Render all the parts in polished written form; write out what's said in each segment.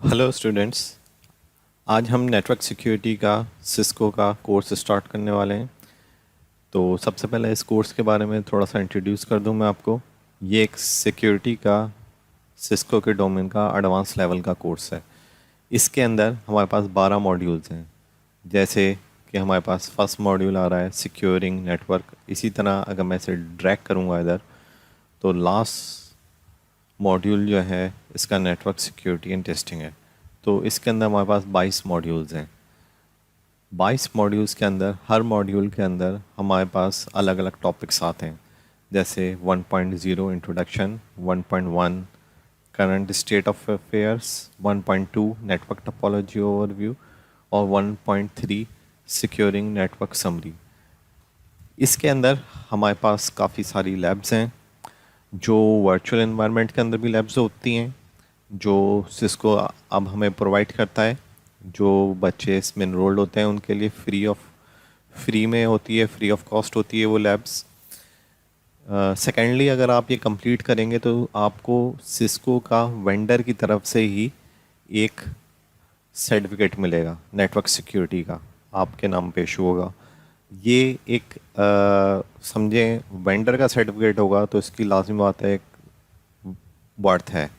Hello students. आज हम network security का सिस्को का कोर्स स्टार्ट करने वाले हैं। तो सबसे पहले इस कोर्स के बारे में थोड़ा सा इंट्रोड्यूस कर दूं मैं आपको। ये एक सिक्योरिटी का सिस्को के डोमेन का एडवांस लेवल का कोर्स है। इसके अंदर हमारे पास 12 मॉड्यूल्स हैं। जैसे कि हमारे पास फर्स्ट मॉड्यूल आ रहा है सिक्योरिंग नेटवर्क। इसी तरह अगर मैं इसे ड्रैग करूँगा इधर, तो लास्ट मॉड्यूल जो है इसका नेटवर्क सिक्योरिटी एंड टेस्टिंग है। तो इसके अंदर हमारे पास 22 मॉड्यूल्स हैं। 22 मॉड्यूल्स के अंदर हर मॉड्यूल के अंदर हमारे पास अलग अलग टॉपिक्स आते हैं। जैसे 1.0 introduction, 1.1 current state of affairs, 1.2 network topology overview और 1.3 सिक्योरिंग नेटवर्क समरी। इसके अंदर हमारे पास काफ़ी सारी लैब्स हैं, जो वर्चुअल एनवायरनमेंट के अंदर भी लैब्स होती हैं, जो सिस्को अब हमें प्रोवाइड करता है। जो बच्चे इसमें इनरोल्ड होते हैं उनके लिए फ्री में होती है, फ्री ऑफ कॉस्ट होती है वो लैब्स। सेकेंडली, अगर आप ये कंप्लीट करेंगे तो आपको सिस्को का वेंडर की तरफ से ही एक सर्टिफिकेट मिलेगा नेटवर्क सिक्योरिटी का, आपके नाम पे इशू होगा। ये एक समझें वेंडर का सर्टिफिकेट होगा तो इसकी लाजिम बात है, एक वर्थ है।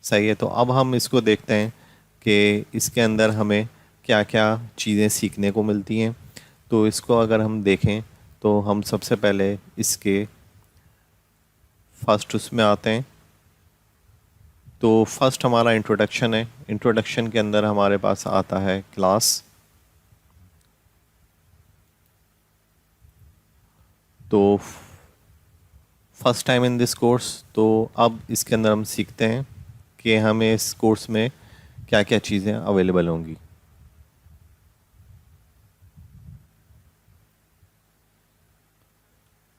सही है। तो अब हम इसको देखते हैं कि इसके अंदर हमें क्या क्या चीज़ें सीखने को मिलती हैं। तो इसको अगर हम देखें तो हम सबसे पहले इसके फर्स्ट उसमें आते हैं। तो फर्स्ट हमारा इंट्रोडक्शन है। इंट्रोडक्शन के अंदर हमारे पास आता है क्लास। तो first time in this course, तो अब इसके अंदर हम सीखते हैं कि हमें इस कोर्स में क्या क्या चीज़ें अवेलेबल होंगी।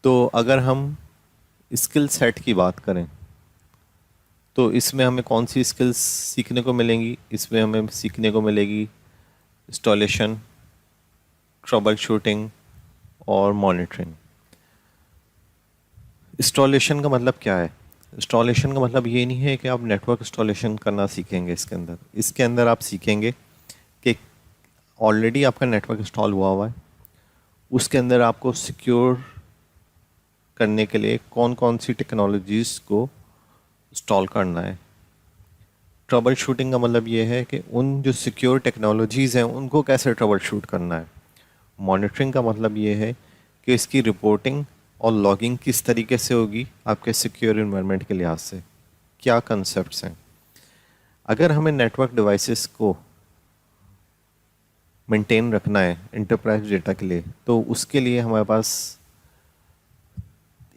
तो अगर हम स्किल सेट की बात करें तो इसमें हमें कौन सी स्किल्स सीखने को मिलेंगी। इसमें हमें सीखने को मिलेगी इंस्टॉलेशन, ट्रबल शूटिंग और मॉनिटरिंग। इंस्टॉलेशन का मतलब क्या है? इंस्टॉलेशन का मतलब ये नहीं है कि आप नेटवर्क इंस्टॉलेशन करना सीखेंगे। इसके अंदर आप सीखेंगे कि ऑलरेडी आपका नेटवर्क इंस्टॉल हुआ हुआ है, उसके अंदर आपको सिक्योर करने के लिए कौन कौन सी टेक्नोलॉजीज़ को इंस्टॉल करना है। ट्रबल शूटिंग का मतलब ये है कि उन जो सिक्योर टेक्नोलॉजीज़ हैं उनको कैसे ट्रबल शूट करना है। मॉनिटरिंग का मतलब ये है कि इसकी रिपोर्टिंग और लॉगिंग किस तरीके से होगी आपके सिक्योर इन्वायरमेंट के लिहाज से, क्या कंसेप्ट्स हैं। अगर हमें नेटवर्क डिवाइसेस को मेंटेन रखना है इंटरप्राइज डेटा के लिए, तो उसके लिए हमारे पास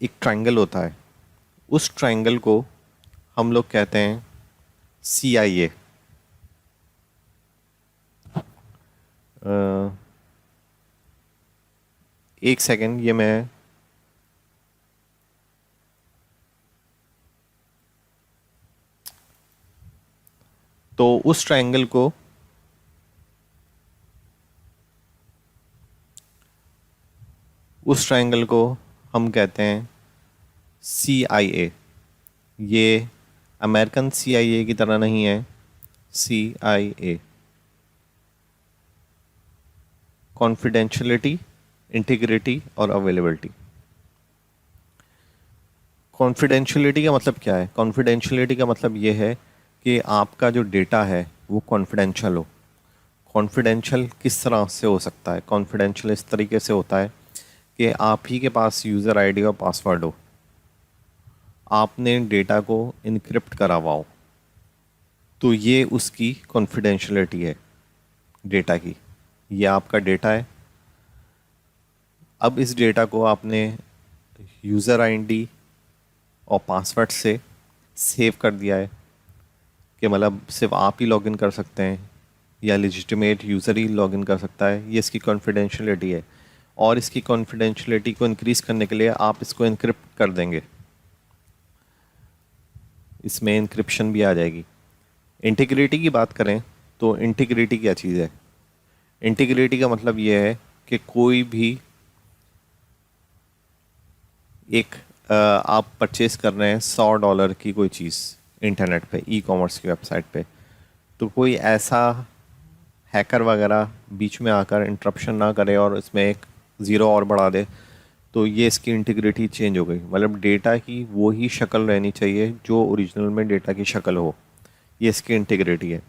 एक ट्रायंगल होता है। उस ट्रायंगल को हम लोग कहते हैं CIA। एक सेकेंड, ये मैं तो उस ट्रायंगल को हम कहते हैं CIA। ये अमेरिकन CIA की तरह नहीं है। CIA कॉन्फिडेंशियलिटी, इंटीग्रिटी और अवेलेबिलिटी। कॉन्फिडेंशियलिटी का मतलब क्या है? कॉन्फिडेंशियलिटी का मतलब ये है कि आपका जो डेटा है वो कॉन्फिडेंशियल हो। कॉन्फिडेंशियल किस तरह से हो सकता है? कॉन्फिडेंशियल इस तरीके से होता है कि आप ही के पास यूज़र आईडी और पासवर्ड हो, आपने डेटा को इनक्रिप्ट करा हुआ हो, तो ये उसकी कॉन्फिडेंशियलिटी है डेटा की। ये आपका डेटा है। अब इस डेटा को आपने यूज़र आईडी और पासवर्ड से सेव कर दिया है कि मतलब सिर्फ आप ही लॉगिन कर सकते हैं या लेजिटिमेट यूज़र ही लॉगिन कर सकता है। ये इसकी कॉन्फिडेंशियलिटी है। और इसकी कॉन्फिडेंशियलिटी को इंक्रीज़ करने के लिए आप इसको इनक्रिप्ट कर देंगे, इसमें इंक्रिप्शन भी आ जाएगी। इंटीग्रिटी की बात करें तो इंटीग्रिटी क्या चीज़ है? इंटीग्रिटी का मतलब ये है कि कोई भी एक आप परचेस कर रहे हैं $100 की कोई चीज़ इंटरनेट पे, ई कॉमर्स की वेबसाइट पे, तो कोई ऐसा हैकर वगैरह बीच में आकर इंटरप्शन ना करे और इसमें एक ज़ीरो और बढ़ा दे, तो ये इसकी इंटीग्रिटी चेंज हो गई। मतलब डेटा की वो ही शक्ल रहनी चाहिए जो ओरिजिनल में डेटा की शक्ल हो, ये इसकी इंटीग्रिटी है।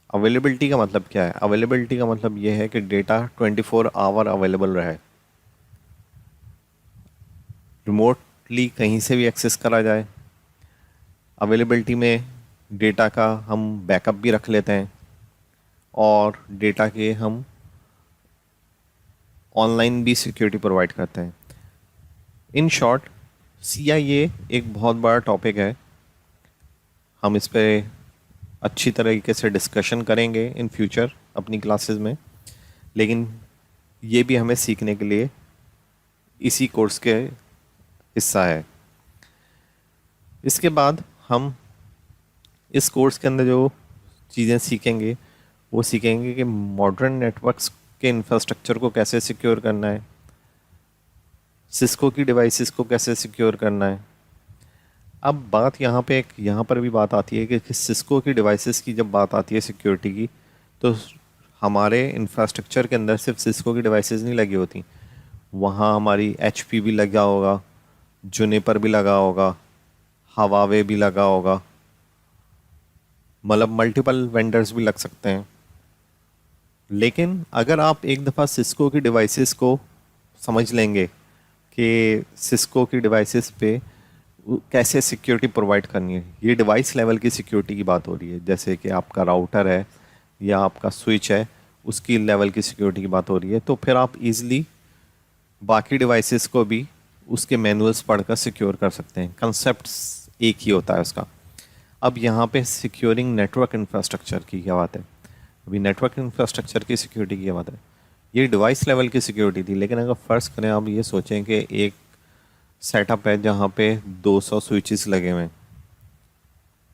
अवेलेबिलिटी का मतलब क्या है? अवेलेबिलिटी का मतलब ये है कि डेटा 24 आवर अवेलेबल रहे, रिमोटली कहीं से भी एक्सेस करा जाए। अवेलेबिलिटी में डेटा का हम बैकअप भी रख लेते हैं और डेटा के हम ऑनलाइन भी सिक्योरिटी प्रोवाइड करते हैं। इन शॉर्ट, CIA एक बहुत बड़ा टॉपिक है। हम इस पे अच्छी तरीके से डिस्कशन करेंगे इन फ्यूचर अपनी क्लासेस में, लेकिन ये भी हमें सीखने के लिए इसी कोर्स के हिस्सा है। इसके बाद हम इस कोर्स के अंदर जो चीज़ें सीखेंगे वो सीखेंगे कि मॉडर्न नेटवर्क्स के इंफ्रास्ट्रक्चर को कैसे सिक्योर करना है, सिस्को की डिवाइसेस को कैसे सिक्योर करना है। अब बात यहाँ पर भी बात आती है कि सिस्को की डिवाइसेस की जब बात आती है सिक्योरिटी की, तो हमारे इंफ्रास्ट्रक्चर के अंदर सिर्फ सिस्को की डिवाइसेस नहीं लगी होती, वहाँ हमारी HP भी लगा होगा, जुनिपर भी लगा होगा, हवावे भी लगा होगा, मतलब मल्टीपल वेंडर्स भी लग सकते हैं। लेकिन अगर आप एक दफ़ा सिस्को की डिवाइसेस को समझ लेंगे कि सिस्को की डिवाइसेस पे कैसे सिक्योरिटी प्रोवाइड करनी है, ये डिवाइस लेवल की सिक्योरिटी की बात हो रही है, जैसे कि आपका राउटर है या आपका स्विच है, उसकी लेवल की सिक्योरिटी की बात हो रही है, तो फिर आप इजीली बाकी डिवाइसेस को भी उसके मैनुअल्स पढ़कर सिक्योर कर सकते हैं। कंसेप्ट्स एक ही होता है उसका। अब यहाँ पे सिक्योरिंग नेटवर्क इंफ्रास्ट्रक्चर की क्या बात है? अभी नेटवर्क इंफ्रास्ट्रक्चर की सिक्योरिटी की क्या बात है? ये डिवाइस लेवल की सिक्योरिटी थी, लेकिन अगर फ़र्ज़ करें आप ये सोचें कि एक सेटअप है जहाँ पे 200 स्विचेस लगे हुए हैं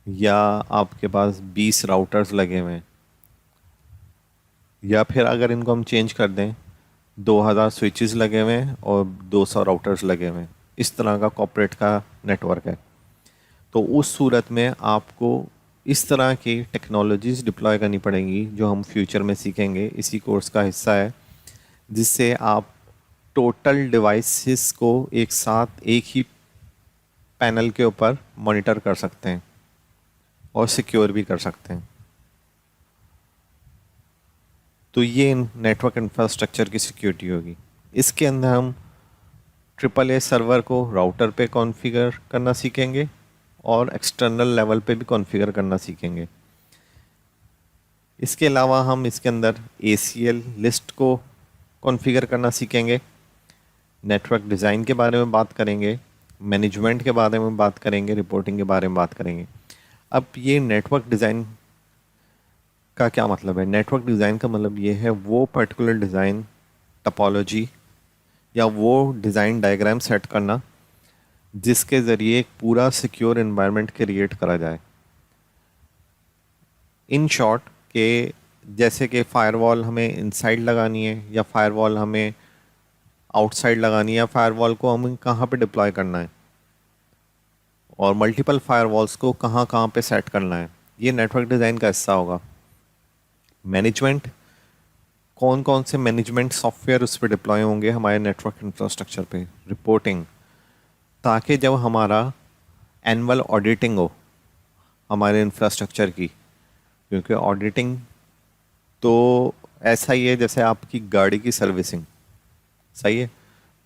या आपके पास 20 राउटर्स लगे हुए हैं, या फिर अगर इनको हम चेंज कर दें 2000 स्विचेस लगे हुए हैं और 200 राउटर्स लगे हुए हैं, इस तरह का कॉर्पोरेट का नेटवर्क है, तो उस सूरत में आपको इस तरह की टेक्नोलॉजीज़ डिप्लॉय करनी पड़ेंगी जो हम फ्यूचर में सीखेंगे, इसी कोर्स का हिस्सा है, जिससे आप टोटल डिवाइसेस को एक साथ एक ही पैनल के ऊपर मॉनिटर कर सकते हैं और सिक्योर भी कर सकते हैं। तो ये नेटवर्क इंफ्रास्ट्रक्चर की सिक्योरिटी होगी। इसके अंदर हम AAA सर्वर को राउटर पे कॉन्फ़िगर करना सीखेंगे और एक्सटर्नल लेवल पे भी कॉन्फ़िगर करना सीखेंगे। इसके अलावा हम इसके अंदर ACL लिस्ट को कॉन्फ़िगर करना सीखेंगे, नेटवर्क डिज़ाइन के बारे में बात करेंगे, मैनेजमेंट के बारे में बात करेंगे, रिपोर्टिंग के बारे में बात करेंगे। अब ये नेटवर्क डिज़ाइन का क्या मतलब है? नेटवर्क डिज़ाइन का मतलब ये है वो पर्टिकुलर डिज़ाइन टपोलॉजी या वो डिज़ाइन डायग्राम सेट करना जिसके ज़रिए एक पूरा सिक्योर एनवायरनमेंट क्रिएट करा जाए। इन शॉर्ट के जैसे कि फ़ायरवॉल हमें इनसाइड लगानी है या फ़ायरवॉल हमें आउटसाइड लगानी है, या फ़ायरवॉल को हमें कहाँ पे डिप्लॉय करना है और मल्टीपल फ़ायरवॉल्स को कहाँ कहाँ पे सेट करना है, ये नेटवर्क डिज़ाइन का हिस्सा होगा। मैनेजमेंट, कौन कौन से मैनेजमेंट सॉफ्टवेयर उस पर डिप्लॉय होंगे हमारे नेटवर्क इंफ्रास्ट्रक्चर पे। रिपोर्टिंग, ताकि जब हमारा एनुअल ऑडिटिंग हो हमारे इंफ्रास्ट्रक्चर की, क्योंकि ऑडिटिंग तो ऐसा ही है जैसे आपकी गाड़ी की सर्विसिंग, सही है।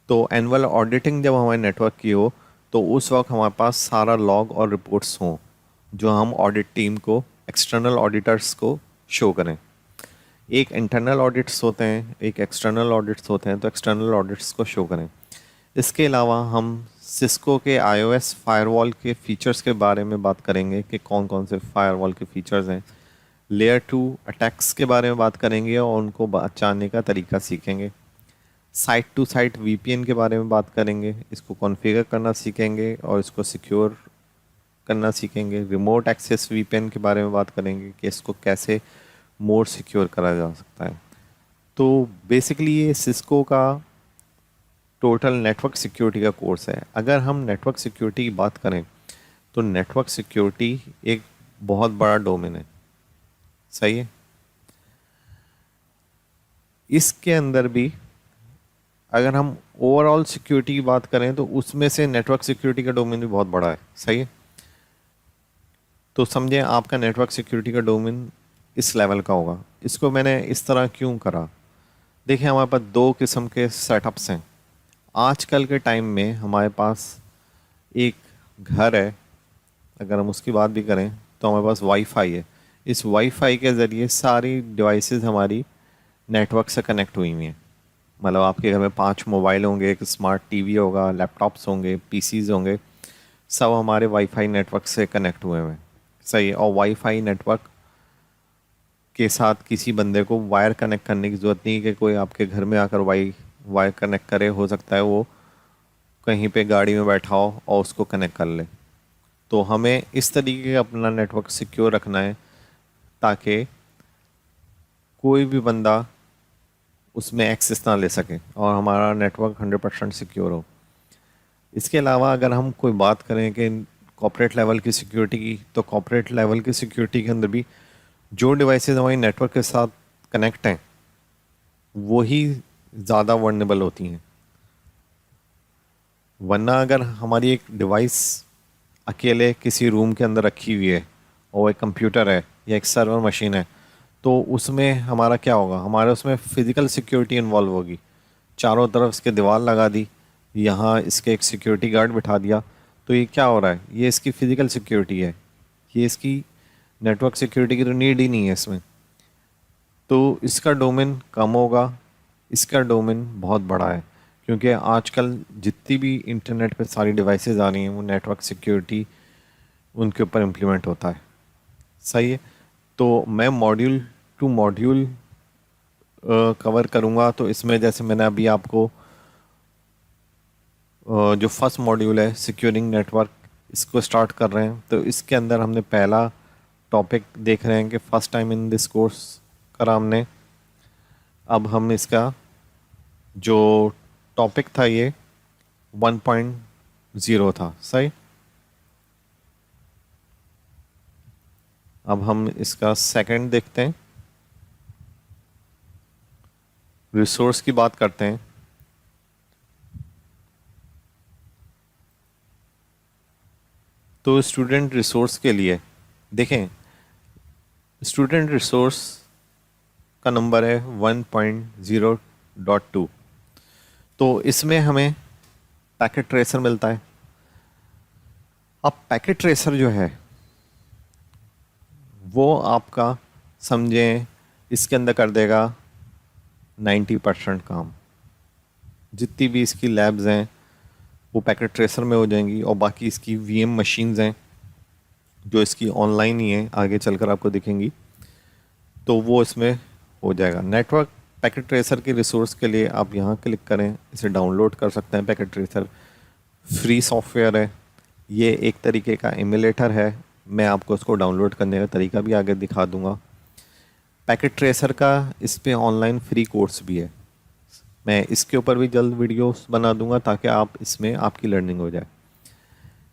तो एनुअल ऑडिटिंग जब हमारे नेटवर्क की हो तो उस वक्त हमारे पास सारा लॉग और रिपोर्ट्स हों जो हम ऑडिट टीम को, एक्सटर्नल ऑडिटर्स को शो करें। एक इंटरनल ऑडिट्स होते हैं, एक एक्सटर्नल ऑडिट्स होते हैं, तो एक्सटर्नल ऑडिट्स को शो करें। इसके अलावा हम सिस्को के iOS फायरवॉल के फ़ीचर्स के बारे में बात करेंगे कि कौन कौन से फायरवॉल के फ़ीचर्स हैं। लेयर 2 अटैक्स के बारे में बात करेंगे और उनको बचाने का तरीका सीखेंगे। साइट टू साइट VPN के बारे में बात करेंगे, इसको कॉन्फ़िगर करना सीखेंगे और इसको सिक्योर करना सीखेंगे। रिमोट एक्सेस VPN के बारे में बात करेंगे कि इसको कैसे मोर सिक्योर करा जा सकता है। तो बेसिकली ये सिस्को का टोटल नेटवर्क सिक्योरिटी का कोर्स है। अगर हम नेटवर्क सिक्योरिटी की बात करें तो नेटवर्क सिक्योरिटी एक बहुत बड़ा डोमेन है, सही है। इसके अंदर भी अगर हम ओवरऑल सिक्योरिटी की बात करें तो उसमें से नेटवर्क सिक्योरिटी का डोमेन भी बहुत बड़ा है। सही है। तो समझें आपका नेटवर्क सिक्योरिटी का डोमेन इस लेवल का होगा। इसको मैंने इस तरह क्यों करा? देखिए, हमारे पास दो किस्म के सेटअप्स हैं आजकल के टाइम में। हमारे पास एक घर है, अगर हम उसकी बात भी करें तो हमारे पास वाईफाई है। इस वाईफाई के ज़रिए सारी डिवाइसेस हमारी नेटवर्क से कनेक्ट हुई हुई हैं। मतलब आपके घर में 5 मोबाइल होंगे, एक स्मार्ट टीवी होगा, लैपटॉप्स होंगे, पीसीज होंगे, सब हमारे वाईफाई नेटवर्क से कनेक्ट हुए हुए हैं। सही है। और वाईफाई नेटवर्क के साथ किसी बंदे को वायर कनेक्ट करने की ज़रूरत नहीं कि कोई आपके घर में आकर वायर कनेक्ट करे। हो सकता है वो कहीं पे गाड़ी में बैठा हो और उसको कनेक्ट कर ले। तो हमें इस तरीके का अपना नेटवर्क सिक्योर रखना है ताकि कोई भी बंदा उसमें एक्सेस ना ले सके और हमारा नेटवर्क 100% सिक्योर हो। इसके अलावा अगर हम कोई बात करें कि कॉर्पोरेट लेवल की सिक्योरिटी की, तो कॉर्पोरेट लेवल की सिक्योरिटी के अंदर भी जो डिवाइसेस हमारी नेटवर्क के साथ कनेक्ट हैं वही ज़्यादा वर्नेबल होती हैं। वरना अगर हमारी एक डिवाइस अकेले किसी रूम के अंदर रखी हुई है और एक कंप्यूटर है या एक सर्वर मशीन है, तो उसमें हमारा क्या होगा? हमारे उसमें फ़िज़िकल सिक्योरिटी इन्वॉल्व होगी। चारों तरफ इसके दीवार लगा दी, यहाँ इसके एक सिक्योरिटी गार्ड बिठा दिया, तो ये क्या हो रहा है? ये इसकी फ़िज़िकल सिक्योरिटी है। ये इसकी नेटवर्क सिक्योरिटी की तो नीड ही नहीं है इसमें। तो इसका डोमेन कम होगा, इसका डोमेन बहुत बड़ा है, क्योंकि आजकल जितनी भी इंटरनेट पे सारी डिवाइसेस आ रही हैं वो नेटवर्क सिक्योरिटी उनके ऊपर इम्प्लीमेंट होता है। सही है। तो मैं मॉड्यूल टू मॉड्यूल कवर करूँगा। तो इसमें जैसे मैंने अभी आपको जो फर्स्ट मॉड्यूल है सिक्योरिंग नेटवर्क, इसको स्टार्ट कर रहे हैं। तो इसके अंदर हमने पहला टॉपिक देख रहे हैं कि first time in this course करा हमने। अब हम इसका जो टॉपिक था ये 1.0 था। सही। अब हम इसका सेकंड देखते हैं, रिसोर्स की बात करते हैं। तो स्टूडेंट रिसोर्स के लिए देखें, स्टूडेंट रिसोर्स का नंबर है 1.0.2। तो इसमें हमें पैकेट ट्रेसर मिलता है। अब पैकेट ट्रेसर जो है वो आपका समझें इसके अंदर कर देगा 90% काम। जितनी भी इसकी लैब्स हैं वो पैकेट ट्रेसर में हो जाएंगी, और बाकी इसकी वीएम मशीन्स हैं जो इसकी ऑनलाइन ही हैं, आगे चलकर आपको दिखेंगी, तो वो इसमें हो जाएगा। नेटवर्क पैकेट ट्रेसर के रिसोर्स के लिए आप यहाँ क्लिक करें, इसे डाउनलोड कर सकते हैं। पैकेट ट्रेसर फ्री सॉफ्टवेयर है। ये एक तरीके का इमुलेटर है। मैं आपको इसको डाउनलोड करने का तरीका भी आगे दिखा दूंगा। पैकेट ट्रेसर का इस पे ऑनलाइन फ्री कोर्स भी है। मैं इसके ऊपर भी जल्द वीडियोस बना दूंगा ताकि आप इसमें आपकी लर्निंग हो जाए।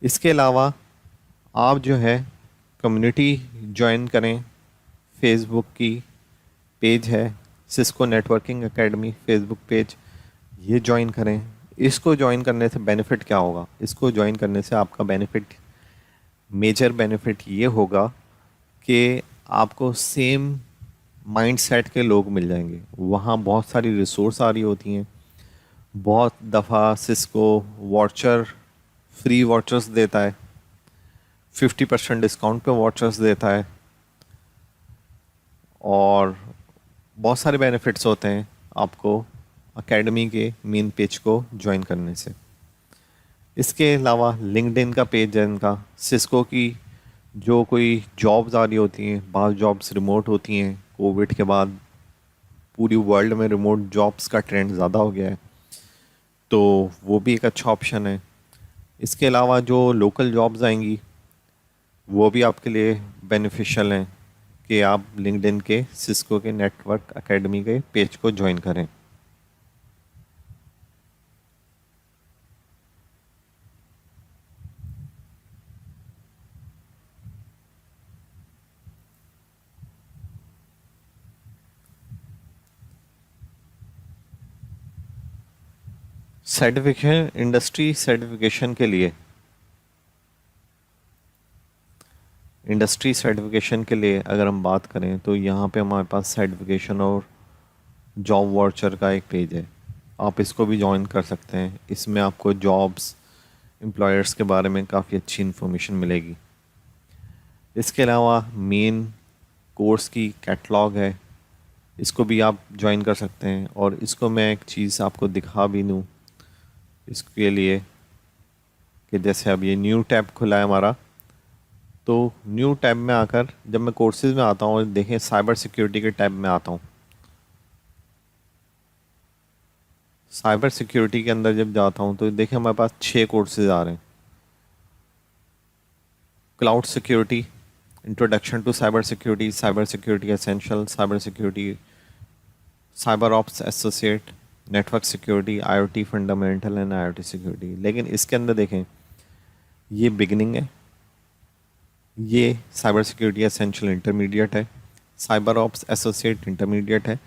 इसके अलावा आप जो है कम्युनिटी ज्वाइन करें। फेसबुक की पेज है Cisco networking academy Facebook page, ये ज्वाइन करें। इसको ज्वाइन करने से बेनिफिट क्या होगा? इसको ज्वाइन करने से आपका बेनिफिट, मेजर बेनिफिट ये होगा कि आपको सेम माइंडसेट के लोग मिल जाएंगे। वहाँ बहुत सारी रिसोर्स आ रही होती हैं। बहुत दफ़ा सिस्को वॉचर फ्री वॉचर्स देता है, 50% डिस्काउंट पे वॉचर्स देता है, और बहुत सारे बेनिफिट्स होते हैं आपको एकेडमी के मेन पेज को ज्वाइन करने से। इसके अलावा लिंक्डइन का पेज है इनका। सिस्को की जो कोई जॉब्स आ रही होती हैं, बाज़ जॉब्स रिमोट होती हैं। कोविड के बाद पूरी वर्ल्ड में रिमोट जॉब्स का ट्रेंड ज़्यादा हो गया है, तो वो भी एक अच्छा ऑप्शन है। इसके अलावा जो लोकल जॉब्स आएंगी वो भी आपके लिए बेनिफिशियल हैं कि आप लिंक्डइन के सिस्को के नेटवर्क एकेडमी के पेज को ज्वाइन करें। सर्टिफिकेशन, इंडस्ट्री सर्टिफिकेशन के लिए, इंडस्ट्री सर्टिफिकेशन के लिए अगर हम बात करें तो यहाँ पे हमारे पास सर्टिफिकेशन और जॉब वॉचर का एक पेज है। आप इसको भी ज्वाइन कर सकते हैं। इसमें आपको जॉब्स, एम्प्लॉयर्स के बारे में काफ़ी अच्छी इन्फॉर्मेशन मिलेगी। इसके अलावा मेन कोर्स की कैटलॉग है, इसको भी आप ज्वाइन कर सकते हैं। और इसको मैं एक चीज़ आपको दिखा भी दूँ इसके लिए कि जैसे अब ये न्यू टैब खुला है हमारा, तो न्यू टैब में आकर जब मैं कोर्सेज़ में आता हूँ और देखें साइबर सिक्योरिटी के टैब में आता हूँ, साइबर सिक्योरिटी के अंदर जब जाता हूँ तो देखें हमारे पास 6 कोर्सेज आ रहे हैं। Cloud security, introduction to cyber security essential, cyber security, cyber ops associate, network security, IoT fundamental and IoT security. लेकिन इसके अंदर देखें ये बिगिनिंग है, ये साइबर सिक्योरिटी एसेंशियल इंटरमीडिएट है, साइबर ऑप्स एसोसिएट इंटरमीडिएट है।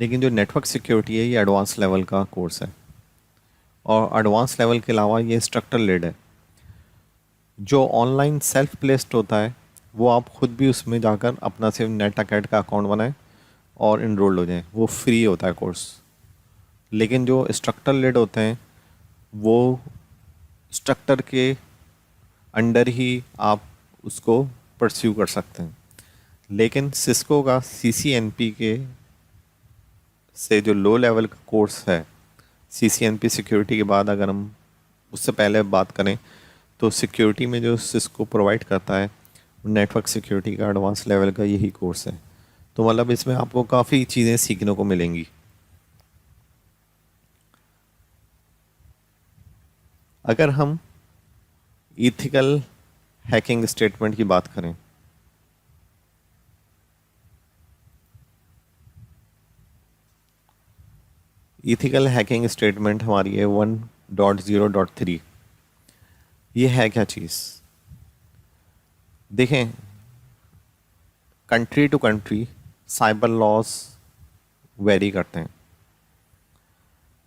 लेकिन जो नेटवर्क सिक्योरिटी है ये एडवांस लेवल का कोर्स है। और एडवांस लेवल के अलावा ये इंस्ट्रक्टर लेड है। जो ऑनलाइन सेल्फ प्लेस्ड होता है वो आप खुद भी उसमें जाकर अपना सिर्फ नेट अकेड का अकाउंट बनाएं और इनरोल्ड हो जाएं, वो फ्री होता है कोर्स। लेकिन जो इंस्ट्रक्टर लेड होते हैं वो इंस्ट्रक्टर के अंडर ही आप उसको परस्यू कर सकते हैं। लेकिन सिस्को का CCNP के से जो लो लेवल का कोर्स है, CCNP सिक्योरिटी के बाद अगर हम उससे पहले बात करें तो सिक्योरिटी में जो सिस्को प्रोवाइड करता है नेटवर्क सिक्योरिटी का एडवांस लेवल का यही कोर्स है। तो मतलब इसमें आपको काफ़ी चीज़ें सीखने को मिलेंगी। अगर हम इथिकल हैकिंग स्टेटमेंट की बात करें, इथिकल हैकिंग स्टेटमेंट हमारी है 1.0.3। ये है क्या चीज़? देखें, country to country cyber laws vary करते हैं।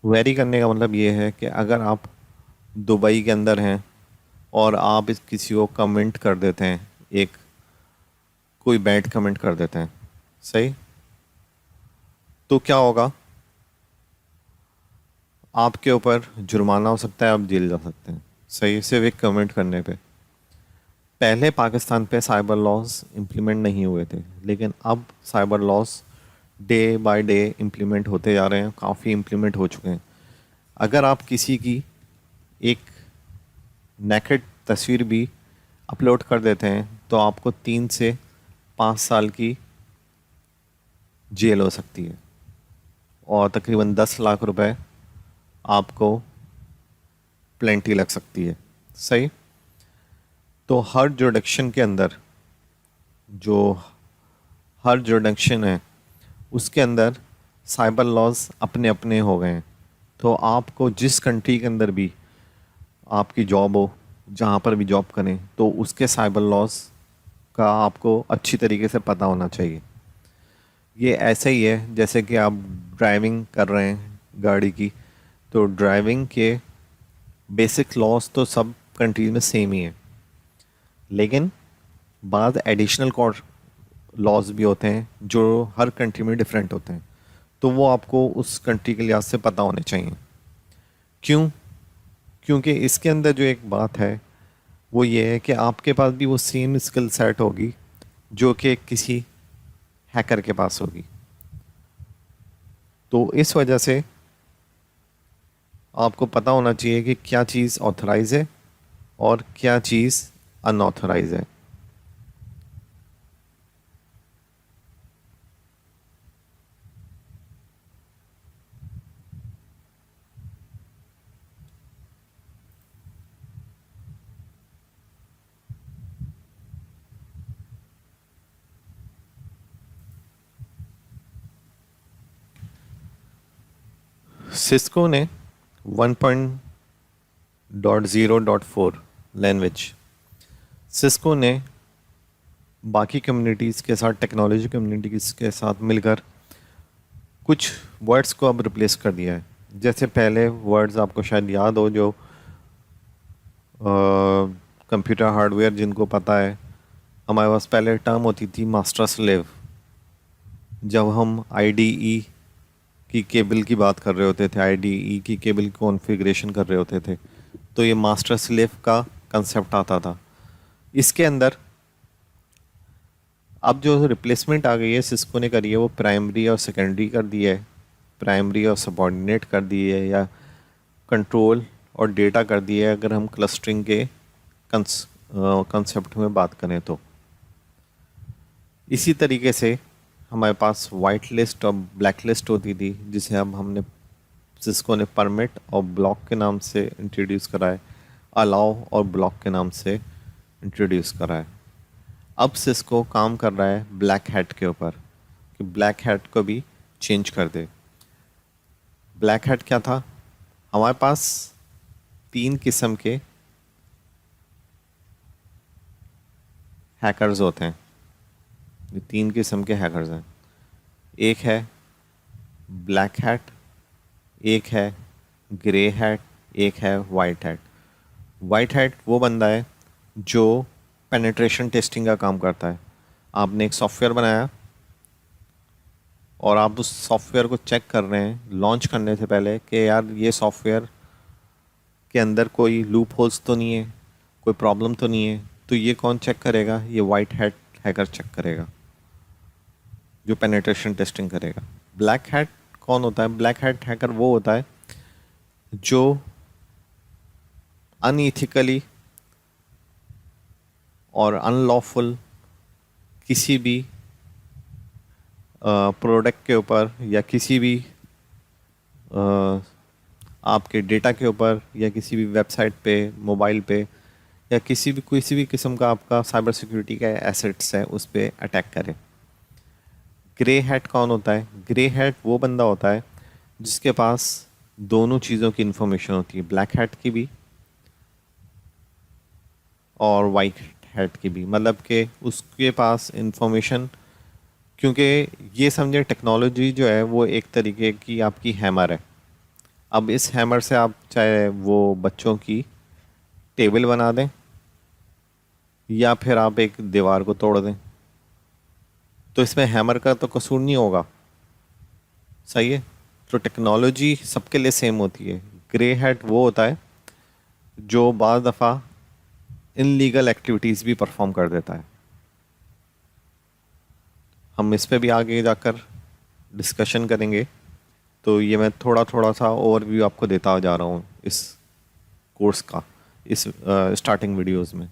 वेरी करने का मतलब ये है कि अगर आप दुबई के अंदर हैं और आप इस किसी को कमेंट कर देते हैं, एक कोई बैड कमेंट कर देते हैं, सही, तो क्या होगा? आपके ऊपर जुर्माना हो सकता है, आप जेल जा सकते हैं, सही, सिर्फ एक कमेंट करने पे। पहले पाकिस्तान पे साइबर लॉज इम्प्लीमेंट नहीं हुए थे, लेकिन अब cyber laws day by day implement होते जा रहे हैं, काफ़ी इम्प्लीमेंट हो चुके हैं। अगर आप किसी की एक नेकेड तस्वीर भी अपलोड कर देते हैं तो आपको 3 से 5 साल की जेल हो सकती है और तकरीबन 10 लाख रुपए आपको प्लेंटी लग सकती है, सही। तो हर जुरिडिक्शन के अंदर, जो हर जुरिडिक्शन है उसके अंदर साइबर लॉज अपने अपने हो गए हैं। तो आपको जिस कंट्री के अंदर भी आपकी जॉब हो, जहाँ पर भी जॉब करें, तो उसके साइबर लॉज का आपको अच्छी तरीके से पता होना चाहिए। ये ऐसे ही है जैसे कि आप ड्राइविंग कर रहे हैं गाड़ी की, तो ड्राइविंग के बेसिक लॉज तो सब कंट्रीज में सेम ही है, लेकिन बाद एडिशनल लॉज भी होते हैं जो हर कंट्री में डिफरेंट होते हैं। तो वो आपको उस कंट्री के लिहाज से पता होने चाहिए। क्यों? क्योंकि इसके अंदर जो एक बात है वो ये है कि आपके पास भी वो सेम स्किल सेट होगी जो कि किसी हैकर के पास होगी। तो इस वजह से आपको पता होना चाहिए कि क्या चीज़ ऑथराइज है और क्या चीज़ अनऑथराइज है। सिस्को ने 1.0.4 लैंग्वेज, सिस्को ने बाकी कम्युनिटीज़ के साथ, टेक्नोलॉजी कम्युनिटीज़ के साथ मिलकर कुछ वर्ड्स को अब रिप्लेस कर दिया है। जैसे पहले वर्ड्स आपको शायद याद हो, जो कंप्यूटर हार्डवेयर जिनको पता है, हमारे पास पहले टर्म होती थी मास्टर स्लेव। जब हम आईडीई की केबल की बात कर रहे होते थे, आईडीई की केबल की कॉन्फ़िगरेशन कर रहे होते थे, तो ये मास्टर स्लेव का कंसेप्ट आता था। इसके अंदर अब जो रिप्लेसमेंट आ गई है सिस्को ने करी है, वो प्राइमरी और सेकेंडरी कर दी है, प्राइमरी और सबऑर्डिनेट कर दी है, या कंट्रोल और डेटा कर दी है, अगर हम क्लस्टरिंग के कंसेप्ट में बात करें तो। इसी तरीके से हमारे पास वाइट लिस्ट और ब्लैक लिस्ट होती थी, जिसे अब हमने सिस्को ने परमिट और ब्लॉक के नाम से इंट्रोड्यूस करा है, अलाउ और ब्लॉक के नाम से इंट्रोड्यूस करा है। अब सिस्को काम कर रहा है ब्लैक हैट के ऊपर, कि ब्लैक हैट को भी चेंज कर दे। ब्लैक हैट क्या था? हमारे पास 3 किस्म के हैकर्स होते हैं। ये 3 किस्म के हैकर्स हैं। एक है ब्लैक हैट, एक है ग्रे हैट, एक है वाइट हैट। वाइट हैट वो बंदा है जो पेनिट्रेशन टेस्टिंग का काम करता है। आपने एक सॉफ्टवेयर बनाया और आप उस सॉफ्टवेयर को चेक कर रहे हैं लॉन्च करने से पहले कि यार ये सॉफ्टवेयर के अंदर कोई लूप होल्स तो नहीं है, कोई प्रॉब्लम तो नहीं है। तो ये कौन चेक करेगा? ये वाइट हैट हैकर चेक करेगा, जो पेनिट्रेशन टेस्टिंग करेगा। ब्लैक हैट कौन होता है? ब्लैक हैट हैकर वो होता है जो अनइथिकली और अनलॉफुल किसी भी प्रोडक्ट के ऊपर या किसी भी आपके डेटा के ऊपर या किसी भी वेबसाइट पे, मोबाइल पे, या किसी भी किस्म का आपका साइबर सिक्योरिटी का एसेट्स है उस पर अटैक करे। ग्रे हैट कौन होता है? ग्रे हैट वो बंदा होता है जिसके पास दोनों चीज़ों की इन्फॉर्मेशन होती है, ब्लैक हैट की भी और वाइट हैट की भी। मतलब कि उसके पास इंफॉर्मेशन, क्योंकि ये समझे टेक्नोलॉजी जो है वो एक तरीके की आपकी हैमर है। अब इस हैमर से आप चाहे वो बच्चों की टेबल बना दें या फिर आप एक दीवार को तोड़ दें, तो इसमें हैमर का तो कसूर नहीं होगा। सही है? तो टेक्नोलॉजी सबके लिए सेम होती है। ग्रे हैट वो होता है जो बाज़ दफ़ा इनलीगल एक्टिविटीज़ भी परफॉर्म कर देता है। हम इस पे भी आगे जाकर डिस्कशन करेंगे। तो ये मैं थोड़ा थोड़ा सा ओवरव्यू आपको देता जा रहा हूँ इस कोर्स का, इस स्टार्टिंग वीडियोस में।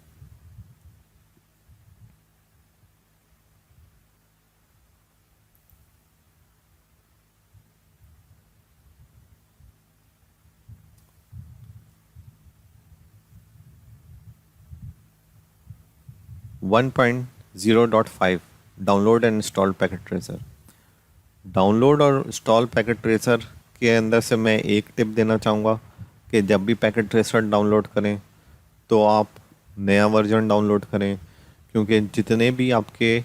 One point 0.5 download and install packet tracer. Download और इंस्टॉल पैकेट ट्रेसर के अंदर से मैं एक टिप देना चाहूँगा कि जब भी पैकेट ट्रेसर डाउनलोड करें तो आप नया वर्जन डाउनलोड करें, क्योंकि जितने भी आपके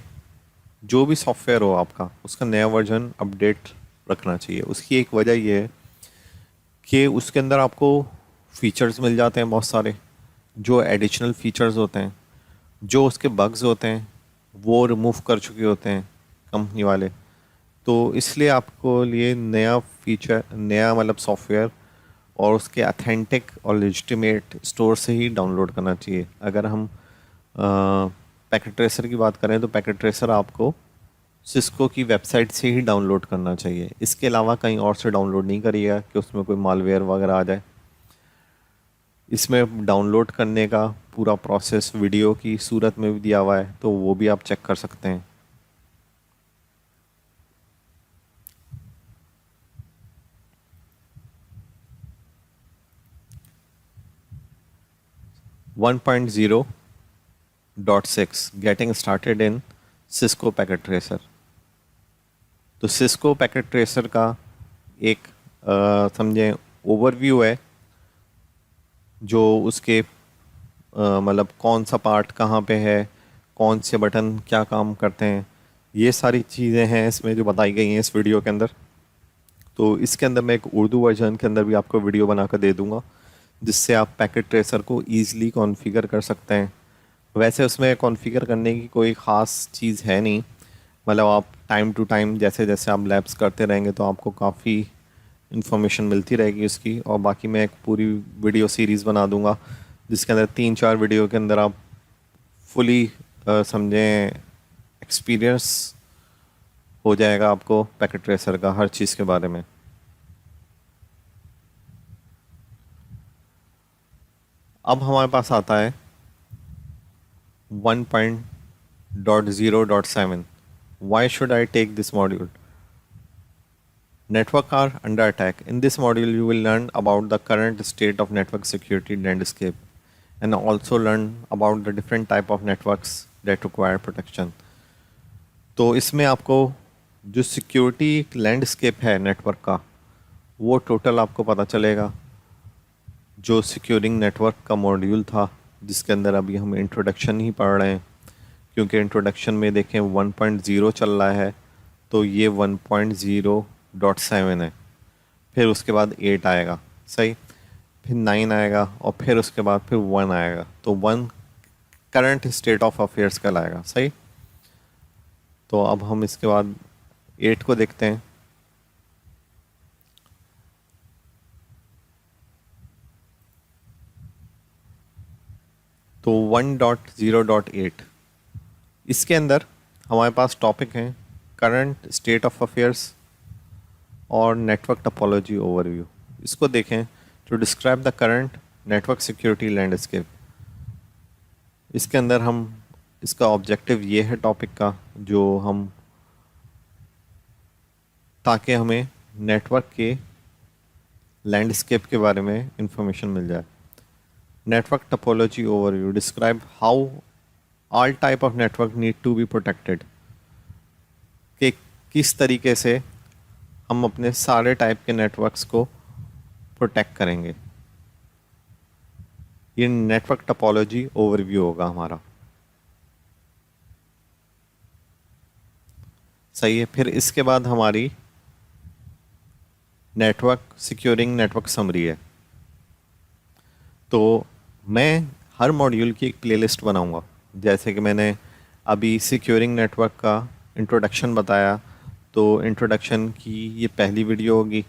जो भी सॉफ्टवेयर हो आपका, उसका नया वर्जन अपडेट रखना चाहिए। उसकी एक वजह ये है कि उसके अंदर आपको फीचर्स मिल जाते हैं बहुत सारे, जो एडिशनल फीचर्स होते हैं, जो उसके बग्स होते हैं वो रिमूव कर चुके होते हैं कंपनी वाले। तो इसलिए आपको लिए नया फीचर, नया मतलब सॉफ्टवेयर और उसके अथेंटिक और लेजिटिमेट स्टोर से ही डाउनलोड करना चाहिए। अगर हम पैकेट ट्रेसर की बात करें तो पैकेट ट्रेसर आपको सिस्को की वेबसाइट से ही डाउनलोड करना चाहिए। इसके अलावा कहीं और से डाउनलोड नहीं करिएगा कि उसमें कोई मालवेयर वगैरह आ जाए। इसमें डाउनलोड करने का पूरा प्रोसेस वीडियो की सूरत में भी दिया हुआ है, तो वो भी आप चेक कर सकते हैं। One point 0.6 getting started in Cisco packet tracer. तो सिस्को पैकेट ट्रेसर का एक समझें ओवरव्यू है, जो उसके मतलब कौन सा पार्ट कहाँ पे है, कौन से बटन क्या काम करते हैं, ये सारी चीज़ें हैं इसमें जो बताई गई हैं इस वीडियो के अंदर। तो इसके अंदर मैं एक उर्दू वर्जन के अंदर भी आपको वीडियो बना कर दे दूँगा, जिससे आप पैकेट ट्रेसर को ईज़िली कॉन्फ़िगर कर सकते हैं। वैसे उसमें कॉन्फ़िगर करने की कोई ख़ास चीज़ है नहीं, मतलब आप टाइम टू टाइम जैसे जैसे आप लैब्स करते रहेंगे तो आपको काफ़ी इन्फॉर्मेशन मिलती रहेगी उसकी। और बाकी मैं एक पूरी वीडियो सीरीज़ बना दूंगा जिसके अंदर 3-4 वीडियो के अंदर आप फुली समझें, एक्सपीरियंस हो जाएगा आपको पैकेट ट्रेसर का हर चीज़ के बारे में। अब हमारे पास आता है 1.0.7। Why should I take this module? Network are under attack. In this module, you will learn about the current state of network security landscape and also learn about the different type of networks that require protection. तो इसमें आपको जो security landscape है network का वो total आपको पता चलेगा। जो सिक्योरिंग नेटवर्क का मॉड्यूल था जिसके अंदर अभी हम इंट्रोडक्शन ही पढ़ रहे हैं, क्योंकि इंट्रोडक्शन में देखें 1.0 चल रहा है, तो ये 1.0.7 है। फिर उसके बाद 8 आएगा, सही, फिर 9 आएगा और फिर उसके बाद फिर 1 आएगा। तो 1 करंट स्टेट ऑफ अफेयर्स कहलाएगा, सही। तो अब हम इसके बाद 8 को देखते हैं। तो 1.0.8 इसके अंदर हमारे पास टॉपिक हैं करंट स्टेट ऑफ अफेयर्स और नेटवर्क टोपोलॉजी ओवरव्यू। इसको देखें to describe the current network security landscape. इसके अंदर हम इसका ऑब्जेक्टिव ये है टॉपिक का, जो हम ताकि हमें नेटवर्क के लैंडस्केप के बारे में इंफॉर्मेशन मिल जाए। Network topology overview describe how all type of network need to be protected, कि किस तरीके से हम अपने सारे टाइप के नेटवर्क्स को प्रोटेक्ट करेंगे। ये नेटवर्क टोपोलॉजी ओवरव्यू होगा हमारा, सही है। फिर इसके बाद हमारी नेटवर्क सिक्योरिंग नेटवर्क समरी है। तो मैं हर मॉड्यूल की एक प्लेलिस्ट बनाऊंगा। जैसे कि मैंने अभी सिक्योरिंग नेटवर्क का इंट्रोडक्शन बताया, तो इंट्रोडक्शन की ये पहली वीडियो होगी,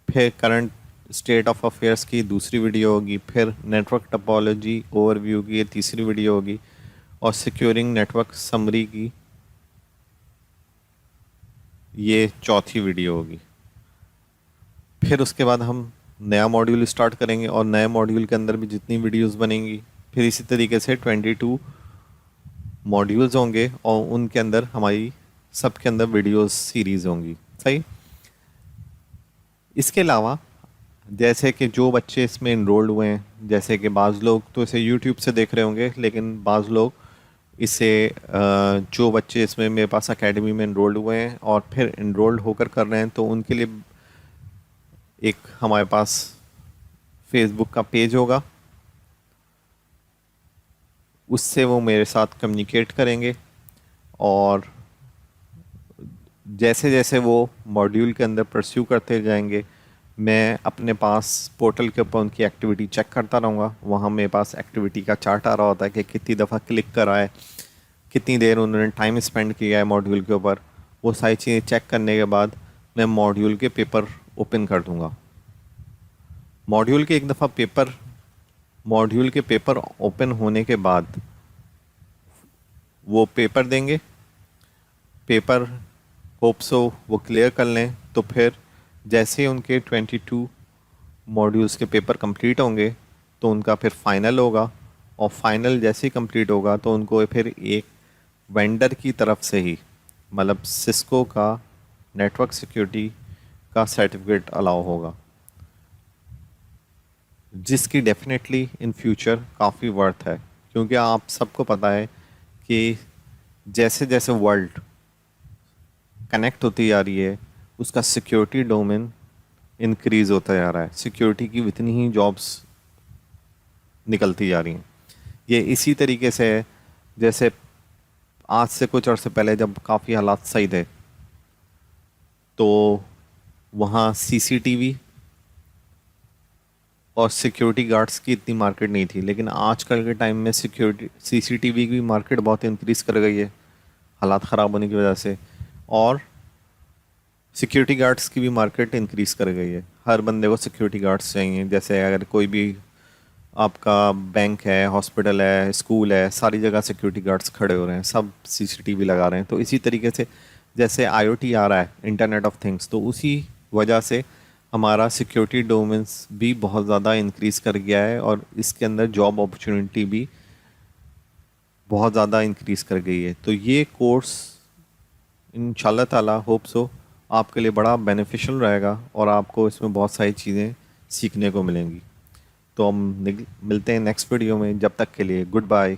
फिर करंट स्टेट ऑफ अफेयर्स की दूसरी वीडियो होगी, फिर नेटवर्क टोपोलॉजी ओवरव्यू की ये तीसरी वीडियो होगी, और सिक्योरिंग नेटवर्क समरी की ये चौथी वीडियो होगी। फिर उसके बाद हम नया मॉड्यूल स्टार्ट करेंगे और नए मॉड्यूल के अंदर भी जितनी वीडियोस बनेंगी, फिर इसी तरीके से 22 मॉड्यूल्स होंगे और उनके अंदर हमारी सबके अंदर वीडियोस सीरीज़ होंगी, सही। इसके अलावा जैसे कि जो बच्चे इसमें इनरोल्ड हुए हैं, जैसे कि बाज़ लोग तो इसे यूट्यूब से देख रहे होंगे, लेकिन बाज़ लोग इसे जो बच्चे इसमें मेरे पास एकेडमी में इनरोल्ड हुए हैं और फिर इनरोल्ड होकर कर रहे हैं, तो उनके लिए एक हमारे पास फेसबुक का पेज होगा, उससे वो मेरे साथ कम्युनिकेट करेंगे और जैसे जैसे वो मॉड्यूल के अंदर परस्यू करते जाएंगे, मैं अपने पास पोर्टल के ऊपर उनकी एक्टिविटी चेक करता रहूँगा। वहाँ मेरे पास एक्टिविटी का चार्ट आ रहा होता है कि कितनी दफ़ा क्लिक करा है, कितनी देर उन्होंने टाइम स्पेंड किया है मॉड्यूल के ऊपर। वो सारी चीज़ें चेक करने के बाद मैं मॉड्यूल के पेपर ओपन कर दूँगा। मॉड्यूल के एक दफ़ा मॉड्यूल के पेपर ओपन होने के बाद वो पेपर देंगे, पेपर होप सो वो क्लियर कर लें, तो फिर जैसे ही उनके 22 मॉड्यूल्स के पेपर कंप्लीट होंगे तो उनका फिर फाइनल होगा, और फाइनल जैसे ही कंप्लीट होगा तो उनको फिर एक वेंडर की तरफ से ही, मतलब सिस्को का नेटवर्क सिक्योरिटी का सर्टिफिकेट अलाउ होगा, जिसकी डेफिनेटली इन फ्यूचर काफ़ी वर्थ है। क्योंकि आप सबको पता है कि जैसे जैसे वर्ल्ड कनेक्ट होती जा रही है, उसका सिक्योरिटी डोमेन इंक्रीज़ होता जा रहा है, सिक्योरिटी की इतनी ही जॉब्स निकलती जा रही हैं। ये इसी तरीके से है जैसे आज से कुछ अर्से पहले जब काफ़ी हालात सही थे, तो वहाँ सीसीटीवी और सिक्योरिटी गार्ड्स की इतनी मार्केट नहीं थी, लेकिन आजकल के टाइम में सिक्योरिटी सीसीटीवी की मार्केट बहुत इंक्रीज़ कर गई है हालात ख़राब होने की वजह से, और सिक्योरिटी गार्ड्स की भी मार्केट इंक्रीज़ कर गई है। हर बंदे को सिक्योरिटी गार्ड्स चाहिए। जैसे अगर कोई भी आपका बैंक है, हॉस्पिटल है, स्कूल है, सारी जगह सिक्योरिटी गार्ड्स खड़े हो रहे हैं, सब सीसीटीवी लगा रहे हैं। तो इसी तरीके से जैसे आईओटी आ रहा है, इंटरनेट ऑफ थिंग्स, तो उसी वजह से हमारा सिक्योरिटी डोमेन्स भी बहुत ज़्यादा इंक्रीज़ कर गया है, और इसके अंदर जॉब अपॉर्चुनिटी भी बहुत ज़्यादा इंक्रीज़ कर गई है। तो ये कोर्स इंशाल्लाह ताला होप सो आपके लिए बड़ा बेनिफिशियल रहेगा, और आपको इसमें बहुत सारी चीज़ें सीखने को मिलेंगी। तो हम मिलते हैं नेक्स्ट वीडियो में। जब तक के लिए गुड बाय।